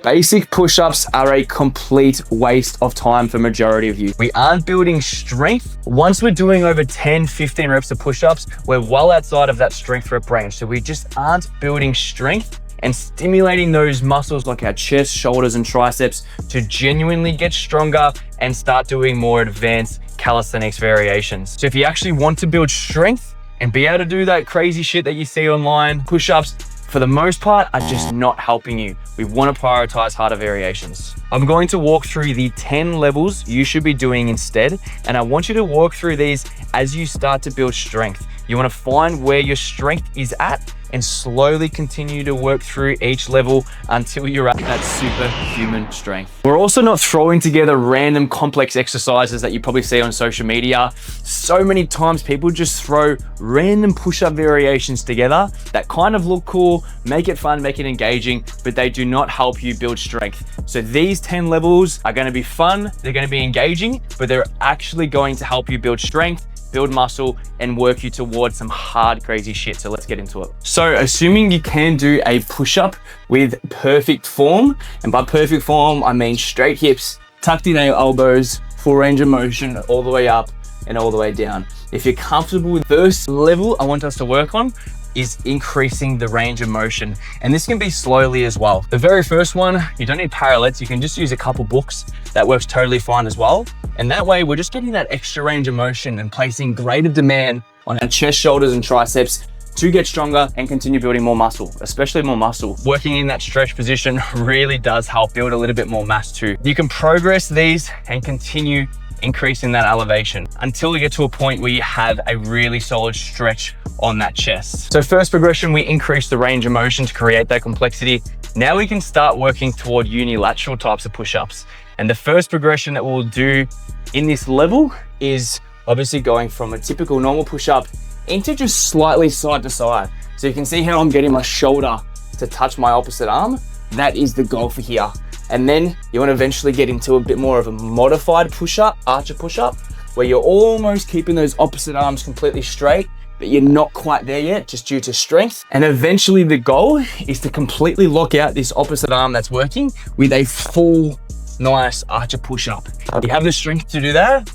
Basic push-ups are a complete waste of time for majority of you. We aren't building strength. Once we're doing over 10, 15 reps of push-ups, we're well outside of that strength rep range. So we just aren't building strength and stimulating those muscles like our chest, shoulders, and triceps to genuinely get stronger and start doing more advanced calisthenics variations. So if you actually want to build strength and be able to do that crazy shit that you see online, push-ups, for the most part, are just not helping you. We want to prioritize harder variations. I'm going to walk through the 10 levels you should be doing instead, and I want you to walk through these as you start to build strength. You want to find where your strength is at and slowly continue to work through each level until you're at that superhuman strength. We're also not throwing together random complex exercises that you probably see on social media. So many times people just throw random push-up variations together that kind of look cool, make it fun, make it engaging, but they do not help you build strength. So these 10 levels are going to be fun, they're going to be engaging, but they're actually going to help you build strength, build muscle, and work you towards some hard, crazy shit. So let's get into it. So assuming you can do a push-up with perfect form, and by perfect form, I mean straight hips, tucked in elbows, full range of motion, all the way up and all the way down. If you're comfortable with the first level I want us to work on is increasing the range of motion. And this can be slowly as well. The very first one, you don't need parallettes. You can just use a couple books. That works totally fine as well. And that way we're just getting that extra range of motion and placing greater demand on our chest, shoulders, and triceps to get stronger and continue building more muscle, especially more muscle. Working in that stretch position really does help build a little bit more mass too. You can progress these and continue increasing that elevation until you get to a point where you have a really solid stretch on that chest. So first progression, we increase the range of motion to create that complexity. Now we can start working toward unilateral types of push-ups. And the first progression that we'll do in this level is obviously going from a typical normal push-up into just slightly side to side. So you can see how I'm getting my shoulder to touch my opposite arm. That is the goal for here. And then you want to eventually get into a bit more of a modified push-up, archer push-up, where you're almost keeping those opposite arms completely straight, but you're not quite there yet, just due to strength. And eventually the goal is to completely lock out this opposite arm that's working with a full, nice archer push-up. If you have the strength to do that,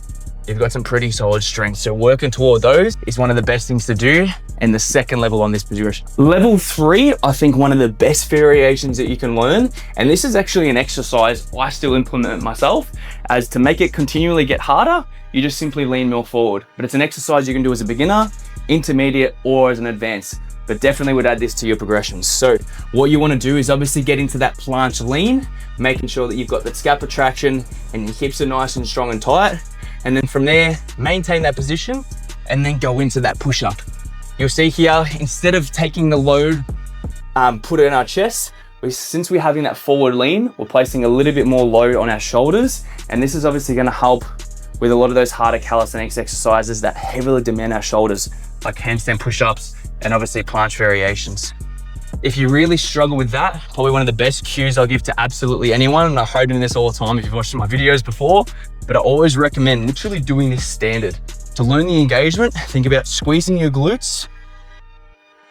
you've got some pretty solid strength. So working toward those is one of the best things to do. And the second level on this progression. Level 3, I think one of the best variations that you can learn, and this is actually an exercise I still implement myself, as to make it continually get harder, you just simply lean more forward. But it's an exercise you can do as a beginner, intermediate, or as an advanced, but definitely would add this to your progressions. So what you want to do is obviously get into that planche lean, making sure that you've got that scap retraction and your hips are nice and strong and tight. And then from there, maintain that position and then go into that push-up. You'll see here, instead of taking the load, put it in our chest, since we're having that forward lean, we're placing a little bit more load on our shoulders. And this is obviously gonna help with a lot of those harder calisthenics exercises that heavily demand our shoulders, like handstand push-ups and obviously planche variations. If you really struggle with that, probably one of the best cues I'll give to absolutely anyone, and I hope doing this all the time if you've watched my videos before, but I always recommend literally doing this standard. To learn the engagement, think about squeezing your glutes,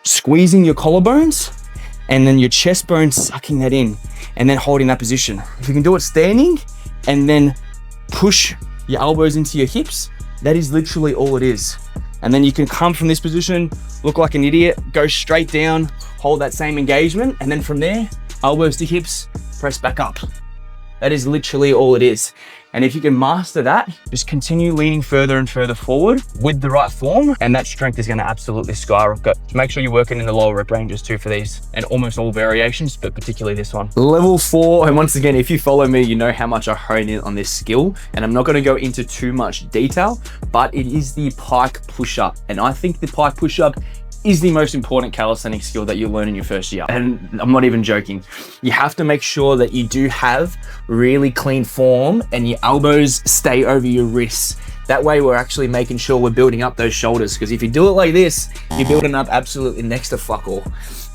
squeezing your collarbones, and then your chest bone sucking that in, and then holding that position. If you can do it standing, and then push your elbows into your hips, that is literally all it is. And then you can come from this position, look like an idiot, go straight down, hold that same engagement, and then from there, elbows to hips, press back up. That is literally all it is. And if you can master that, just continue leaning further and further forward with the right form, and that strength is gonna absolutely skyrocket. So make sure you're working in the lower rep ranges too for these, and almost all variations, but particularly this one. Level 4, and once again, if you follow me, you know how much I hone in on this skill, and I'm not gonna go into too much detail, but it is the pike push-up. And I think the pike push-up is the most important calisthenics skill that you learn in your first year. And I'm not even joking. You have to make sure that you do have really clean form and your elbows stay over your wrists. That way we're actually making sure we're building up those shoulders, because if you do it like this, you're building up absolutely next to fuck all.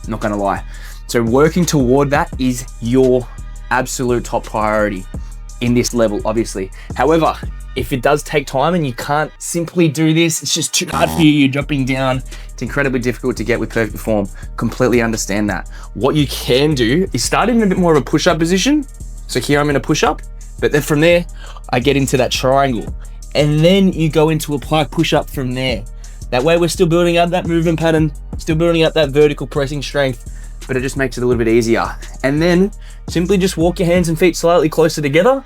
Not gonna lie. So working toward that is your absolute top priority in this level, obviously. However, If it does take time and you can't simply do this, it's just too hard for you, you're dropping down, it's incredibly difficult to get with perfect form. Completely understand that. What you can do is start in a bit more of a push-up position. So here I'm in a push-up, but then from there, I get into that triangle. And then you go into a pike push-up from there. That way we're still building up that movement pattern, still building up that vertical pressing strength, but it just makes it a little bit easier. And then simply just walk your hands and feet slightly closer together.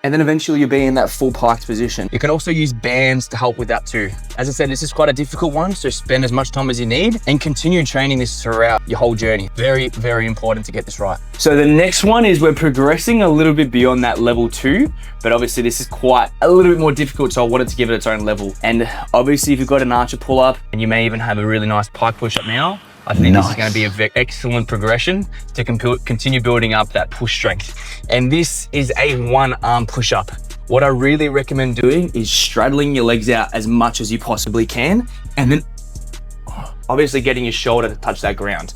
And then eventually you'll be in that full piked position. You can also use bands to help with that too. As I said, this is quite a difficult one, so spend as much time as you need and continue training this throughout your whole journey. Very, very important to get this right. So the next one is we're progressing a little bit beyond that level 2, but obviously this is quite a little bit more difficult, so I wanted to give it its own level. And obviously if you've got an archer pull-up and you may even have a really nice pike push-up now, I think This is going to be an excellent progression to continue building up that push strength. And this is a one-arm push-up. What I really recommend doing is straddling your legs out as much as you possibly can, and then obviously getting your shoulder to touch that ground.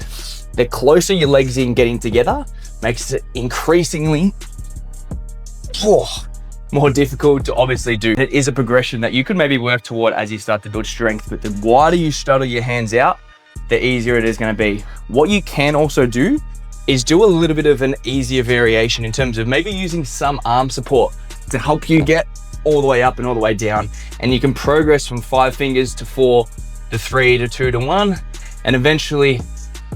The closer your legs in getting together makes it increasingly more difficult to obviously do. It is a progression that you could maybe work toward as you start to build strength, but the wider you straddle your hands out, the easier it is going to be. What you can also do is do a little bit of an easier variation in terms of maybe using some arm support to help you get all the way up and all the way down. And you can progress from 5 fingers to 4 to 3 to 2 to 1, and eventually,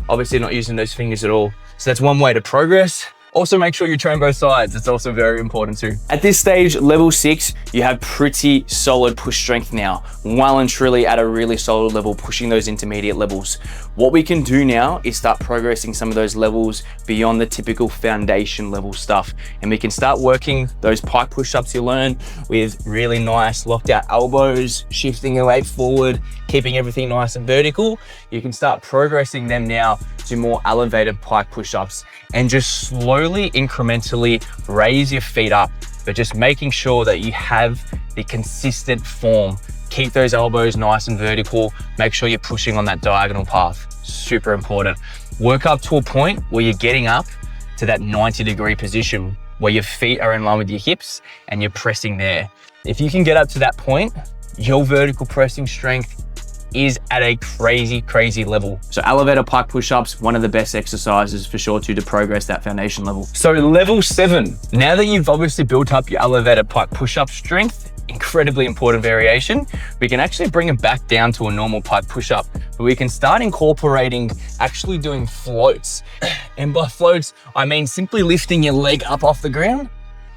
obviously not using those fingers at all. So that's one way to progress. Also make sure you train both sides. It's also very important too. At this stage, level 6, you have pretty solid push strength now. Well and truly at a really solid level, pushing those intermediate levels. What we can do now is start progressing some of those levels beyond the typical foundation level stuff. And we can start working those pike push-ups you learn with really nice locked out elbows, shifting your weight forward, keeping everything nice and vertical. You can start progressing them now to more elevated pike push-ups and just slowly, incrementally raise your feet up, but just making sure that you have the consistent form. Keep those elbows nice and vertical. Make sure you're pushing on that diagonal path. Super important. Work up to a point where you're getting up to that 90-degree position where your feet are in line with your hips and you're pressing there. If you can get up to that point, your vertical pressing strength is at a crazy level. So elevator pike push-ups, one of the best exercises for sure to progress that foundation level. So level 7, now that you've obviously built up your elevator pike push-up strength, incredibly important variation, we can actually bring it back down to a normal pike push-up, but we can start incorporating actually doing floats. And by floats, I mean simply lifting your leg up off the ground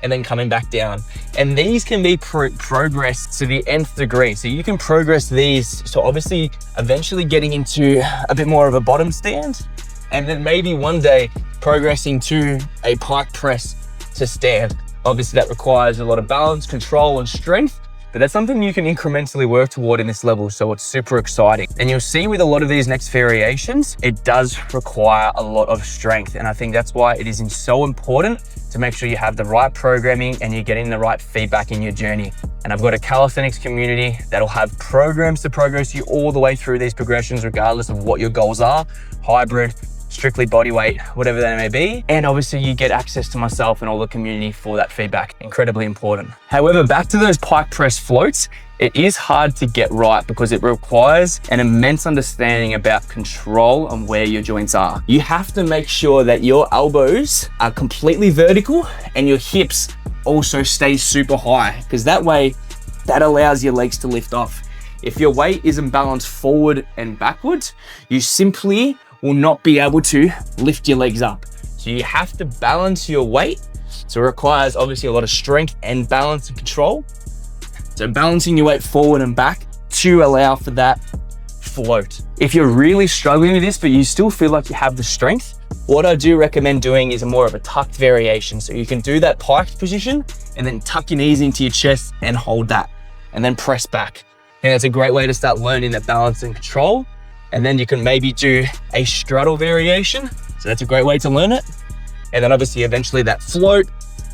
and then coming back down. And these can be progressed to the nth degree. So you can progress these, so obviously eventually getting into a bit more of a bottom stand, and then maybe one day progressing to a pike press to stand. Obviously that requires a lot of balance, control, and strength, but that's something you can incrementally work toward in this level, so it's super exciting. And you'll see with a lot of these next variations, it does require a lot of strength, and I think that's why it is so important to make sure you have the right programming and you're getting the right feedback in your journey. And I've got a calisthenics community that'll have programs to progress you all the way through these progressions, regardless of what your goals are, hybrid, strictly body weight, whatever they may be. And obviously you get access to myself and all the community for that feedback. Incredibly important. However, back to those pike press floats, it is hard to get right because it requires an immense understanding about control and where your joints are. You have to make sure that your elbows are completely vertical and your hips also stay super high, because that way, that allows your legs to lift off. If your weight isn't balanced forward and backwards, you simply will not be able to lift your legs up. So you have to balance your weight. So it requires obviously a lot of strength and balance and control. So balancing your weight forward and back to allow for that float. If you're really struggling with this, but you still feel like you have the strength, what I do recommend doing is more of a tucked variation. So you can do that piked position and then tuck your knees into your chest and hold that and then press back. And that's a great way to start learning that balance and control. And then you can maybe do a straddle variation. So that's a great way to learn it. And then obviously eventually that float,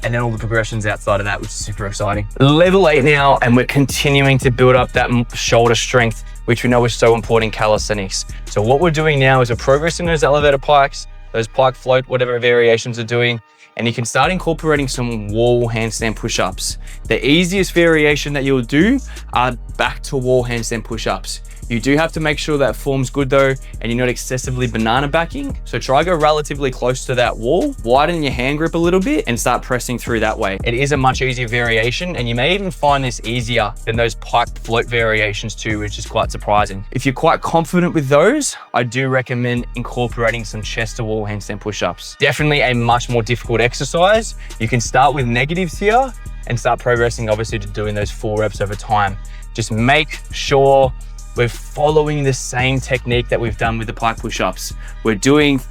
and then all the progressions outside of that, which is super exciting. Level 8 now, and we're continuing to build up that shoulder strength, which we know is so important in calisthenics. So what we're doing now is we're progressing those elevator pikes, those pike float, whatever variations are doing, and you can start incorporating some wall handstand push-ups. The easiest variation that you'll do are back to wall handstand push-ups. You do have to make sure that form's good though, and you're not excessively banana backing. So try go relatively close to that wall, widen your hand grip a little bit and start pressing through that way. It is a much easier variation, and you may even find this easier than those pike float variations too, which is quite surprising. If you're quite confident with those, I do recommend incorporating some chest to wall handstand push-ups. Definitely a much more difficult exercise. You can start with negatives here and start progressing obviously to doing those 4 reps over time. Just make sure we're following the same technique that we've done with the pike push-ups. We're doing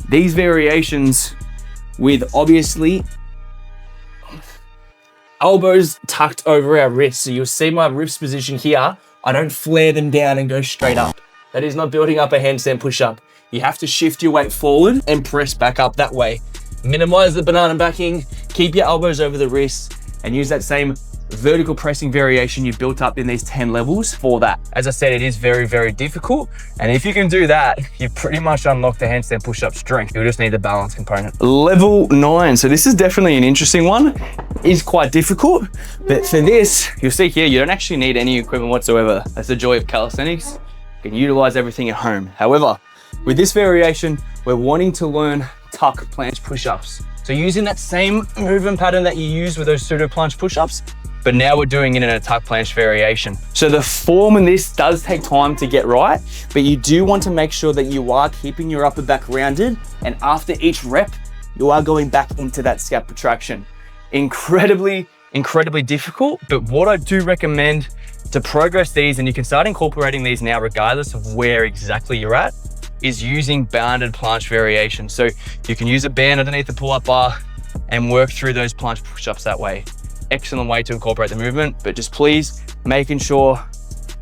these variations with obviously elbows tucked over our wrists. So you'll see my wrist position here. I don't flare them down and go straight up. That is not building up a handstand push-up. You have to shift your weight forward and press back up that way. Minimize the banana backing, keep your elbows over the wrists, and use that same vertical pressing variation you built up in these 10 levels for that. As I said, it is very, very difficult. And if you can do that, you've pretty much unlocked the handstand push-up strength. You'll just need the balance component. Level 9. So this is definitely an interesting one. It is quite difficult, but for this, you'll see here, you don't actually need any equipment whatsoever. That's the joy of calisthenics. You can utilize everything at home. However, with this variation, we're wanting to learn tuck planche push-ups. So using that same movement pattern that you use with those pseudo planche push-ups, but now we're doing it in a tuck planche variation. So the form in this does take time to get right, but you do want to make sure that you are keeping your upper back rounded, and after each rep, you are going back into that scap protraction. Incredibly difficult, but what I do recommend to progress these, and you can start incorporating these now regardless of where exactly you're at, is using banded planche variation. So you can use a band underneath the pull-up bar and work through those planche push-ups that way. Excellent way to incorporate the movement, but just please making sure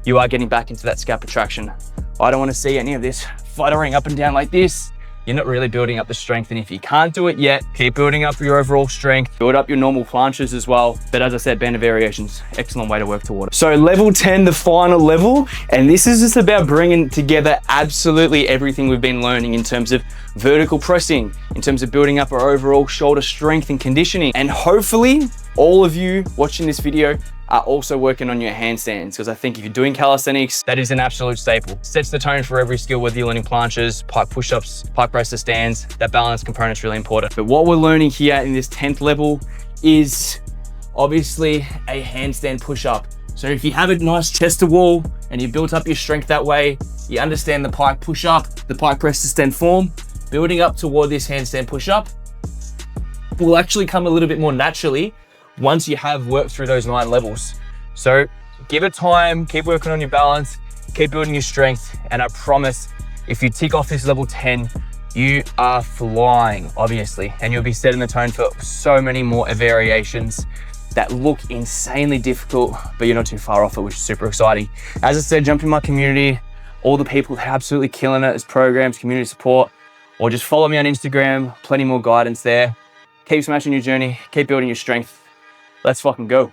you are getting back into that scap protraction. I don't want to see any of this fluttering up and down like this. You're not really building up the strength, and if you can't do it yet, keep building up your overall strength, build up your normal planches as well. But as I said, banded variations, excellent way to work toward it. So level 10, the final level, and this is just about bringing together absolutely everything we've been learning in terms of vertical pressing, in terms of building up our overall shoulder strength and conditioning. And hopefully all of you watching this video are also working on your handstands, because I think if you're doing calisthenics, that is an absolute staple. Sets the tone for every skill, whether you're learning planches, pike push-ups, pike presser stands. That balance component is really important. But what we're learning here in this 10th level is obviously a handstand push-up. So if you have a nice chest to wall and you built up your strength that way, you understand the pike push-up, the pike presser stand form, building up toward this handstand push-up will actually come a little bit more naturally once you have worked through those 9 levels. So give it time, keep working on your balance, keep building your strength, and I promise if you tick off this level 10, you are flying, obviously, and you'll be setting the tone for so many more variations that look insanely difficult, but you're not too far off it, which is super exciting. As I said, jump in my community, all the people that are absolutely killing it as programs, community support, or just follow me on Instagram, plenty more guidance there. Keep smashing your journey, keep building your strength. Let's fucking go.